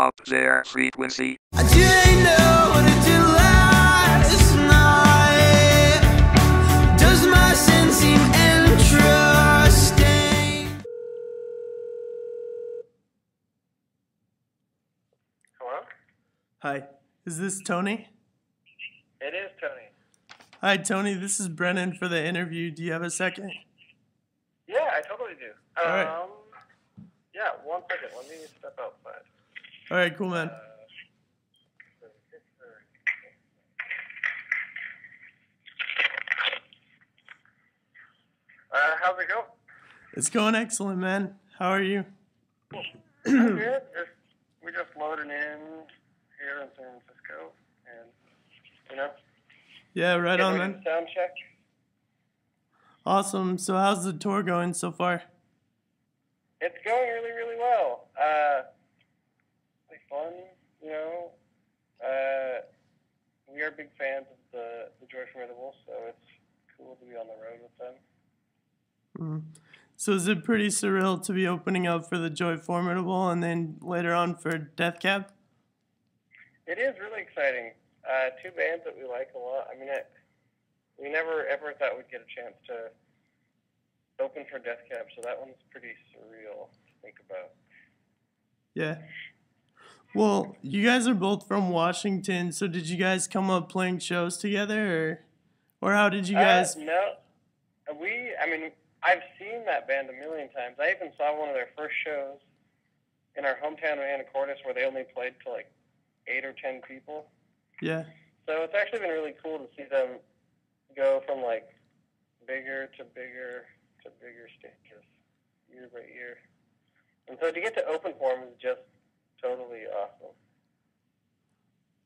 up their frequency. I didn't know what I did last night. Does my sin seem interesting? Hello? Hi, is this Tony? It is Tony. Hi, Tony, this is Brennan for the interview. Do you have a second? Yeah, I totally do. All right. Yeah, 1 second. Let me step outside. All right, cool, man. How's it go? It's going excellent, man. How are you? I'm good. We're just loading in here in San Francisco, and Yeah, right on, getting ready man. to sound check. Awesome. So how's the tour going so far? It's going really, really well. Really fun, We are big fans of the Joy Formidable, so it's cool to be on the road with them. So is it pretty surreal to be opening up for the Joy Formidable and then later on for Death Cab? It is really exciting. Two bands that we like a lot. I mean, we never ever thought we'd get a chance to open for Death Cab, so that one's pretty surreal to think about. Yeah. Well, you guys are both from Washington, so did you guys come up playing shows together, or how did you guys? No. I've seen that band a million times. I even saw one of their first shows in our hometown of Anacortes where they only played to like 8 or 10 people. Yeah. So it's actually been really cool to see them go from like bigger to bigger to bigger stages year by year. And so to get to open for them is just totally awesome.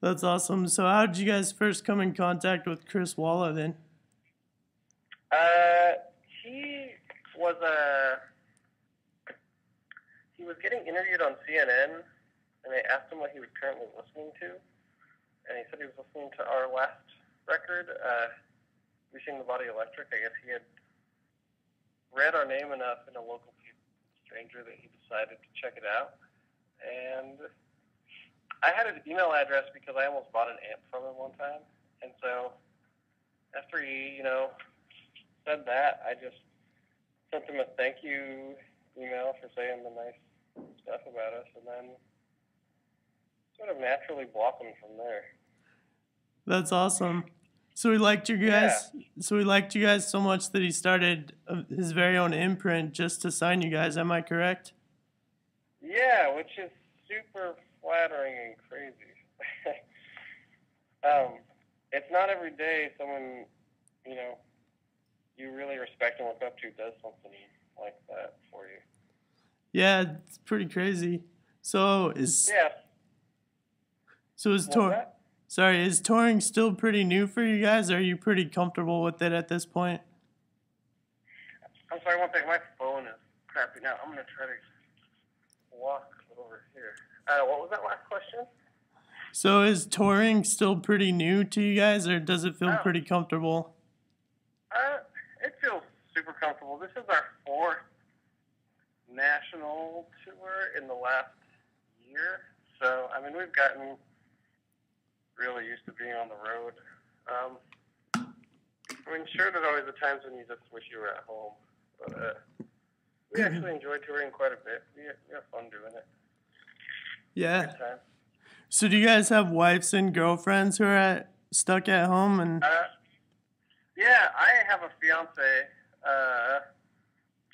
That's awesome. So how did you guys first come in contact with Chris Walla then? He was getting interviewed on CNN, and they asked him what he was currently listening to, and he said he was listening to our last record, Reaching the Body Electric. I guess he had read our name enough in a local stranger that he decided to check it out. And I had his email address because I almost bought an amp from him one time, and so after he, said that, I just sent him a thank you email for saying the nice stuff about us, and then sort of naturally blossomed from there. That's awesome. So he liked you guys. Yeah. So he liked you guys so much that he started his very own imprint just to sign you guys. Am I correct? Yeah, which is super flattering and crazy. It's not every day someone, you really respect and look up to does something like that for you. Yeah, it's pretty crazy. So is touring still pretty new for you guys? Are you pretty comfortable with it at this point? I'm sorry, one thing. My phone is crappy now. I'm gonna try to walk over here. What was that last question? So is touring still pretty new to you guys, or does it feel pretty comfortable? It feels super comfortable. This is our 4th national tour in the last year. So, we've gotten really used to being on the road. Sure, there's always the times when you just wish you were at home. But we actually enjoy touring quite a bit. We have fun doing it. Yeah. Good time. So do you guys have wives and girlfriends who are stuck at home? And yeah, I have a fiance.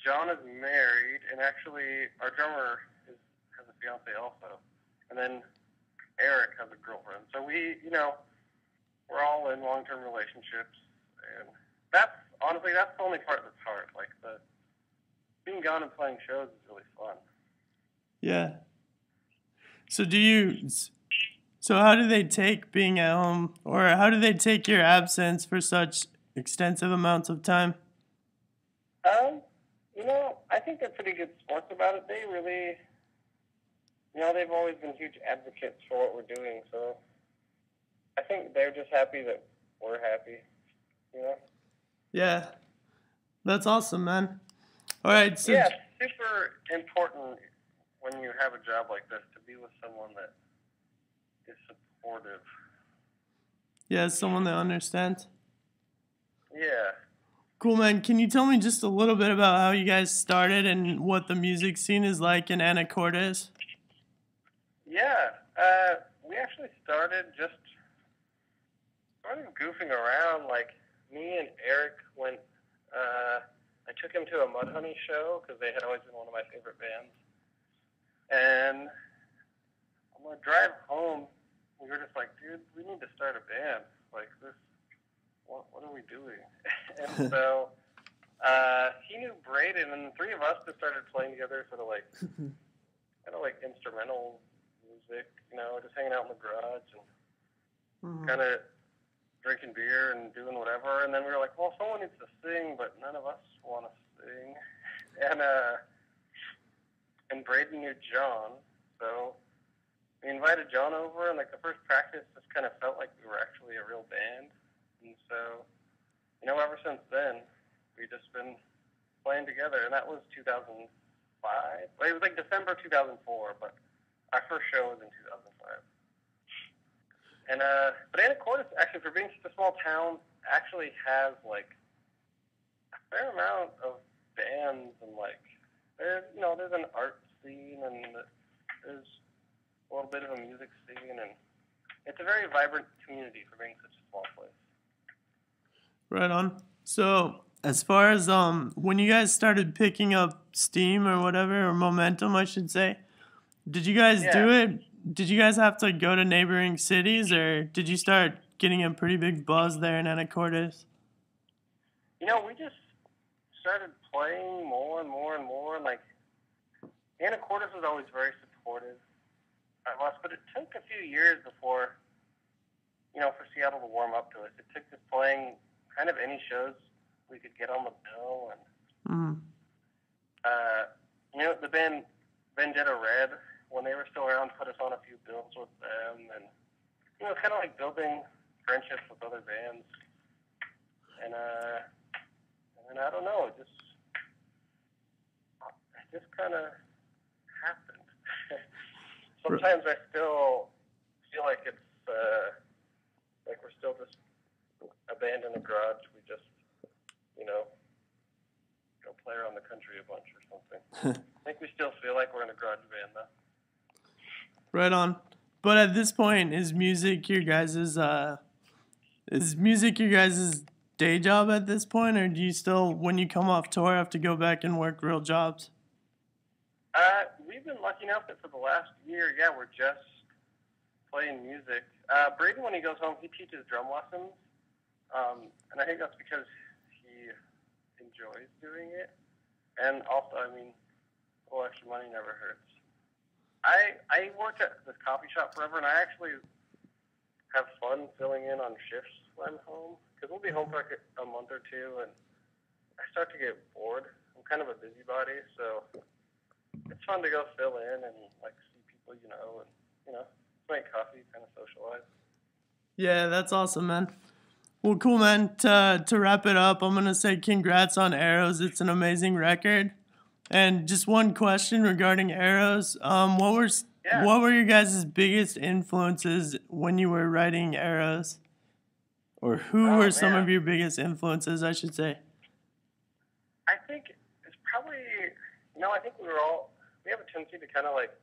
John is married, and actually our drummer has a fiance also. And then Eric has a girlfriend. So we, we're all in long-term relationships, and that's the only part that's hard. Like being gone and playing shows is really fun. Yeah. So how do they take being at home, or how do they take your absence for such extensive amounts of time? I think they're pretty good sports about it. They really, they've always been huge advocates for what we're doing, so I think they're just happy that we're happy, Yeah. That's awesome, man. All right. So yeah, super important when you have a job like this, to be with someone that is supportive. Yeah, someone that understands. Yeah. Cool, man. Can you tell me just a little bit about how you guys started and what the music scene is like in Anacortes? Yeah. We actually started goofing around. Like, me and Eric went, I took him to a Mudhoney show because they had always been one of my favorite bands. And on the drive home, we were just like, dude, we need to start a band. Like, this, what are we doing? And so he knew Braden, and the three of us just started playing together, sort of like, instrumental music, just hanging out in the garage and kind of drinking beer and doing whatever. And then we were like, well, someone needs to sing, but none of us want to sing. And Braden knew John, so we invited John over, and like the first practice just kind of felt like we were actually a real band. And so, ever since then, we've just been playing together, and that was 2005. Well, it was like December 2004, but our first show was in 2005. And but Anacortes, actually, for being such a small town, actually has like a fair amount of bands, and like there's an art scene, and there's a little bit of a music scene, and it's a very vibrant community for being such a small place. Right on. So, as far as when you guys started picking up steam or whatever, or momentum, I should say, did you guys do it? Did you guys have to go to neighboring cities, or did you start getting a pretty big buzz there in Anacortes? We just started playing more and more and more. Like, Anacortes was always very supportive of us, but it took a few years before, for Seattle to warm up to us. It took us playing kind of any shows we could get on the bill, and the band Vendetta Red, when they were still around, put us on a few bills with them, and it's kind of like building friendships with other bands, and I don't know, it just kind of happened. Sometimes I still feel like it's like we're still just a band in a garage. We just go play around the country a bunch or something. I think we still feel like we're in a garage band though. Right on. But at this point, is music your guys' day job at this point, or do you still, when you come off tour, have to go back and work real jobs? We've been lucky enough that for the last year, we're just playing music. Braden, when he goes home, he teaches drum lessons, and I think that's because he enjoys doing it. And also, a little extra money never hurts. I worked at this coffee shop forever, and I actually have fun filling in on shifts when I'm home, because we'll be home for like a month or two, and I start to get bored. I'm kind of a busybody, so it's fun to go fill in and like see people, and make coffee, kind of socialize. Yeah, that's awesome, man. Well, cool, man. To wrap it up, I'm gonna say congrats on Arrows. It's an amazing record. And just one question regarding Arrows. What were your guys' biggest influences when you were writing Arrows? Or who were some of your biggest influences, I should say? I think it's probably, I think we have a tendency to kind of like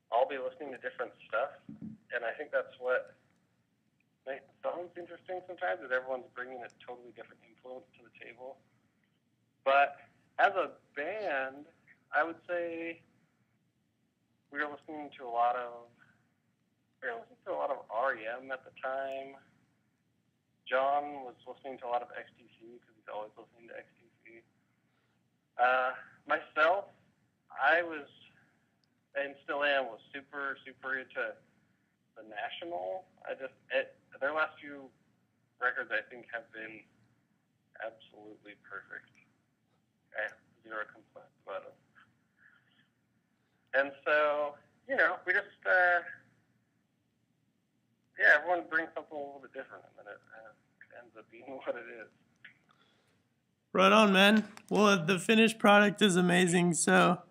all be listening to different stuff. And I think that's what makes the songs interesting sometimes, is everyone's bringing a totally different influence to the table. But as a band, I would say we were listening to a lot of REM at the time. John was listening to a lot of XTC because he's always listening to XTC. Myself, I was, and still am, was super, super into The National. Their last few records, I think, have been absolutely perfect. I have zero complaints about them. And so, we just, everyone brings something a little bit different, and then it ends up being what it is. Right on, man. Well, the finished product is amazing, so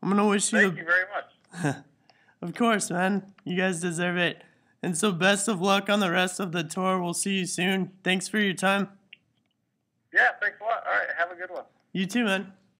I'm gonna wish you. Thank you very much. Of course, man. You guys deserve it. And so, best of luck on the rest of the tour. We'll see you soon. Thanks for your time. Yeah, thanks a lot. All right, have a good one. You too, man.